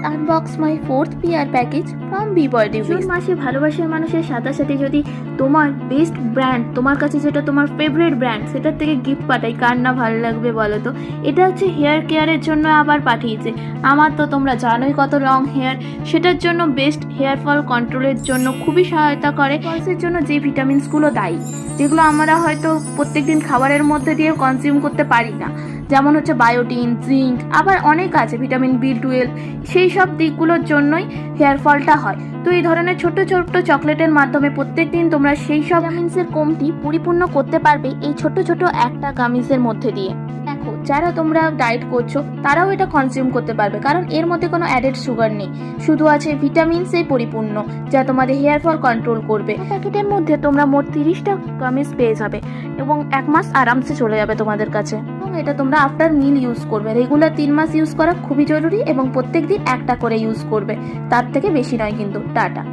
unbox my 4th PR package from B-Body Wish। June মাসে ভালোবাসার মানুষের সাথে সাথে যদি তোমার বেস্ট ব্র্যান্ড, তোমার কাছে যেটা তোমার ফেভারিট ব্র্যান্ড, সেটার থেকে গিফট পাঠাই, কার না ভালো লাগবে বলো তো। এটা হচ্ছে হেয়ার কেয়ারের জন্য আবার পাঠিয়েছে। আমার তো তোমরা জানোই কত লং হেয়ার, সেটার জন্য বেস্ট হেয়ার ফল কন্ট্রোলের জন্য খুবই সহায়তা করে। ফলসের জন্য যে ভিটামিনসগুলো দায়ী, যেগুলো আমরা হয়তো প্রত্যেকদিন খাবারের মধ্যে দিয়ে কনজিউম করতে পারি না, যেমন হচ্ছে বায়োটিন, জিঙ্ক, আবার অনেক আছে, ভিটামিন B12, সেই সব দিকগুলোর জন্যই হেয়ার ফলটা হয়। তো এই ধরনের ছোট ছোট চকলেটের মাধ্যমে প্রত্যেকদিন তোমরা সেই সব ভিটামিনসের কমতি পরিপূর্ণ করতে পারবে এই ছোট ছোট একটা গামিজের মধ্যে দিয়ে। দেখো, যারা তোমরা ডায়েট করছো তারাও এটা কনজিউম করতে পারবে, কারণ এর মধ্যে কোনো অ্যাডেড সুগার নেই, শুধু আছে ভিটামিনসে পরিপূর্ণ, যা তোমাদের হেয়ার ফল কন্ট্রোল করবে। প্যাকেটের মধ্যে তোমরা মোট 30টা গামিজ পেয়ে যাবে এবং 1 মাস আরামসে চলে যাবে তোমাদের কাছে। এবং এটা তোমরা আফটার মিল ইউজ করবে। রেগুলার 3 মাস ইউজ করা খুবই জরুরি এবং প্রত্যেক দিন একটা করে ইউজ করবে, তার থেকে বেশি নয় কিন্তু। টাটা।